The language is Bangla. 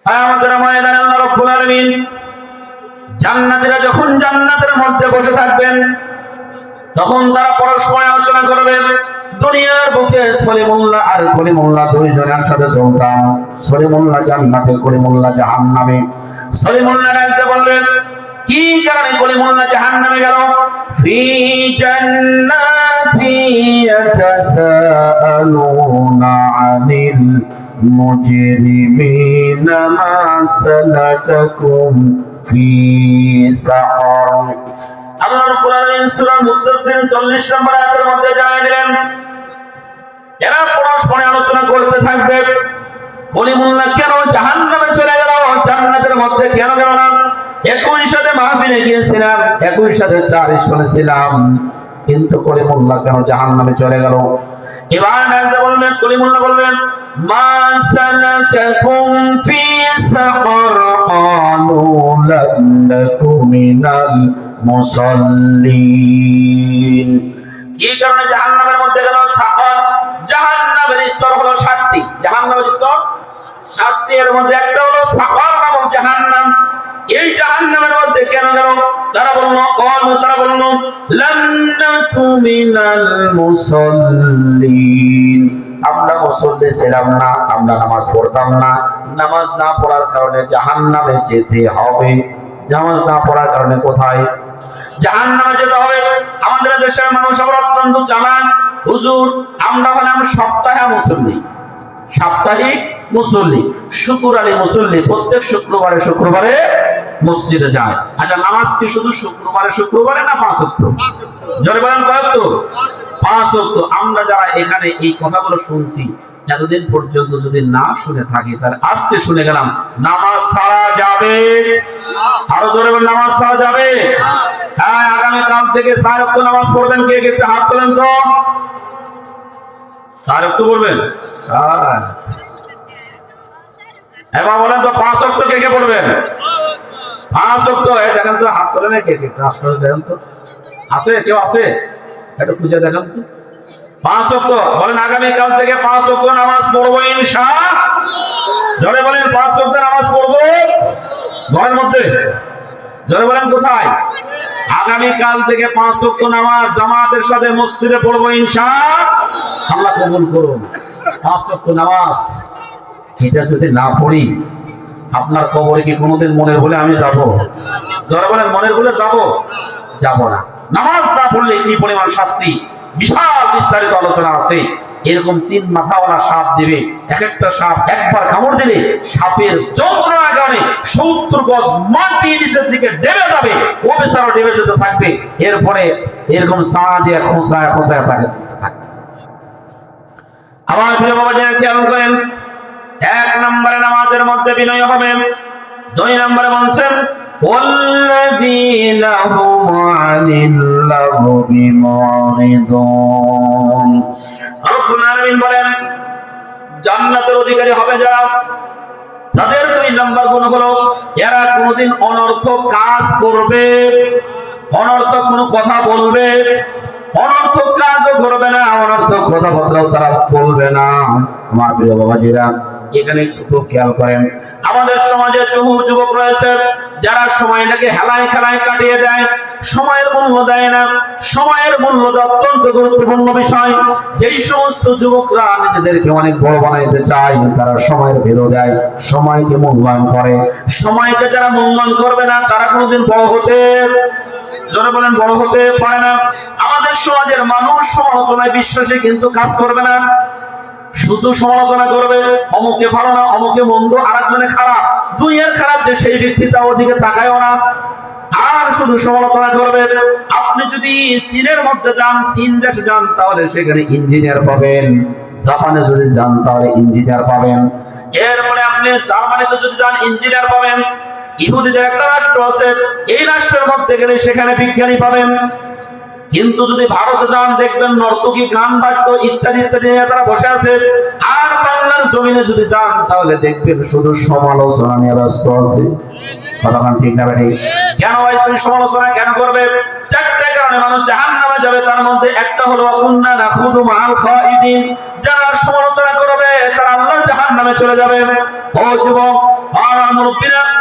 কিয়ামতের ময়দানে আল্লাহ রাব্বুল আলামিন জান্নাতীরা যখন জান্নাতের মধ্যে বসে থাকবেন তখন তারা পরস্পর আলোচনা করবে। দুনিয়ার বুকে সলিমুল্লাহ আর কলিমুল্লাহ দুইজন একসাথে চলতাম। সলিমুল্লাহ জান্নাতে, কলিমুল্লাহ জাহান্নামে। সলিমুল্লাহ ডাকতে বললেন, কি কারণে কলিমুল্লাহ জাহান্নামে গেল? ফি জান্নাতি ইয়াতাসাআলুনা আনিল মুজরিমিনা মা সালাকাকুম ফি সাকার। আল্লাহ রাব্বুল আলামিন সূরা মুদ্দাসসির 40 নম্বর আয়াতের মধ্যে জানাই দিলেন, এরা পরস্পর আলোচনা করতে থাকবে, কলিমুল্লাহ কেন জাহান্নামে চলে গেল, জান্নাতের মধ্যে কেন গেল না? একই সাথে মাহফিলে গিয়েছিলাম, একই সাথে 4 স্থানে ছিলাম, কিন্তু কলিমুল্লাহ কেন জাহান্নামে চলে গেল? এবার ডাকতে বললেন, কলিমুল্লাহ বললেন, মা সালাকাকুম ফি সাকার ক্বালু লাম নাকু মিনাল মুসাল্লিন। কি কারণে জাহান্নামের মধ্যে গেল? সাকার, জাহান্নামের স্তর হলো 7টি। জাহান্নামের স্তর 7টি, এর মধ্যে একটা হলো সাকার নামক জাহান্নাম। এই জাহান্নামের মধ্যে কেন গেল? তারা বলল লাম নাকু মিনাল মুসাল্লিন, আমরা মুসল্লি ছিলাম না, আমরা নামাজ পড়তাম না। নামাজ না পড়ার কারণে জাহান্নামে যেতে হবে। নামাজ না পড়ার কারণে কোথায়? জাহান্নামে যেতে হবে। আমাদের দেশের মানুষ আবার অত্যন্ত চালাক। হুজুর, আমরা হলাম সপ্তাহে মুসল্লি, সাপ্তাহিক মুসল্লি, শুক্র আলী মুসল্লি, প্রত্যেক শুক্রবারে মসজিদে যায়। আচ্ছা, নামাজ কি শুধু শুক্রবারে না 5 ওয়াক্ত? জোরে বলেন, কয় ওয়াক্ত? 5 ওয়াক্ত। আমরা যারা এখানে এই কথাগুলো শুনছি, এতদিন পর্যন্ত যদি না শুনে থাকি, তাহলে আজকে শুনে গেলাম, নামাজ ছাড়া যাবে? আরো জোরে বলেন, নামাজ ছাড়া যাবে? হ্যাঁ, আগামী কাল থেকে 4 ওয়াক্ত নামাজ পড়বেন। কে কে একটু হাত তোলেন তো। 4 ওয়াক্ত পড়বেন? হ্যাঁ। এবার বলেন তো, 5 ওয়াক্ত কে কে পড়বেন? 5 ওয়াক্ত। দেখেন তো, হাত তোলেন কে কে, আসলে দেখেন তো, আছে কেউ? আছে? একটু খুঁজে দেখেন তো। 5 ওয়াক্ত বলেন, আগামী কাল থেকে 5 ওয়াক্ত নামাজ পড়বো ইনশাআল্লাহ। জোরে বলেন, 5 ওয়াক্ত নামাজ পড়বো ঘরের মধ্যে। জোরে বলেন, কোথায়? আগামী কাল থেকে 5 ওয়াক্ত নামাজ জামাতের সাথে মসজিদে পড়বো ইনশাআল্লাহ। আল্লাহ কবুল করুন। 5 ওয়াক্ত নামাজ এটা যদি না পড়ি, আপনার কবরে কি কোনোদিন মনের বলে আমি যাব? জোরে বলেন, মনের বলে যাব না। নামাজ না পড়লে কি পরিমাণ শাস্তি, বিশাল বিস্তারিত আলোচনা আছে। এরকম 3 মাথাওয়ালা সাপ দিবে, এক একটা সাপ একবার কামড় দিলে সাপের যন্ত্রণার কারণে 70 গজ মাটি নিচের দিকে ডেবে যাবে, ও বেচারা ডেবে যেতে থাকবে। এরপরে এরকম সাঁ দিয়ে খোঁচায় থাকে। আমার প্রিয় বাবা যারা খেয়াল করেন, 1 নম্বরে নামাজের মধ্যে বিনয় হবে। 2 নম্বরে বলছেন, ওয়াল্লাযীনা হুম আনিল লাগবি মুরিদুন। রব্বুল আলামিন বলেন, জান্নাতের অধিকারী হবে যারা, তাদের 2 নম্বর গুণ হলো, এরা কোনোদিন অনর্থক কাজ করবে, অনর্থক কোনো কথা বলবে, অনর্থক কাজও করবে না, অনর্থক কথাবার্তাও তারা বলবে না। আমার প্রিয় বাবাজিরা, এখানে একটু খেয়াল করেন, আমাদের সমাজে বহু যুবক রয়েছে যারা সময়টাকে হেলায় খেলায় কাটিয়ে দেয়, সময়ের মূল্য দেয় না। সময়ের মূল্য অত্যন্ত গুরুত্বপূর্ণ বিষয়। যেই সমস্ত যুবকরা নিজেদেরকে অনেক বড় বানাইতে চায়, তারা সময়ের ভ্যালু দেয়, সময়কে মূল্যায়ন করে। সময়কে যারা মূল্যায়ন করবে না, তারা কোনোদিন বড় হতে, জোরে বলেন, বড় হতে পারে না। আমাদের সমাজের মানুষ সমালোচনায় বিশ্বাসী, কিন্তু কাজ করবে না, শুধু সমালোচনা করবে। অমুকে ভালো না, অমুকে মন্দ, আরেকজনে খারাপ, দুইয়ের খারাপ যে সেই ব্যক্তি তা ওদিকে তাকায়ও না, আর শুধু সমালোচনা করবে। আপনি যদি চীনের মধ্যে যান, চীন দেশে যান, তাহলে সেখানে ইঞ্জিনিয়ার পাবেন। জাপানে যদি যান, তাহলে ইঞ্জিনিয়ার পাবেন। এরপরে আপনি জার্মানিতে যদি যান, ইঞ্জিনিয়ার পাবেন। ইহুদিদের একটা রাষ্ট্র আছে, এই রাষ্ট্রের মধ্যে গেলে সেখানে বিজ্ঞানী পাবেন। কিন্তু যদি ভারতে যান, দেখবেন নর্তকী, গান বাদ্য ইত্যাদি ইত্যাদি নিয়ে তারা বসে আছে। আর বাংলার জমিনে যদি যান, তাহলে দেখবেন শুধু সমালোচনা নিয়ে ব্যস্ত আছে। কথাখান ঠিক না বেঠিক? কেন ভাই তুমি সমালোচনা কেন করবে? 4টা কারণে মানুষ জাহান্নামে যাবে। তার মধ্যে একটা হলো কুন্না নাখুদু মাআল খাইদিন, যারা সমালোচনা করবে তারা আল্লাহর জাহান্নামে চলে যাবে। ও যুবক, আর কিনা?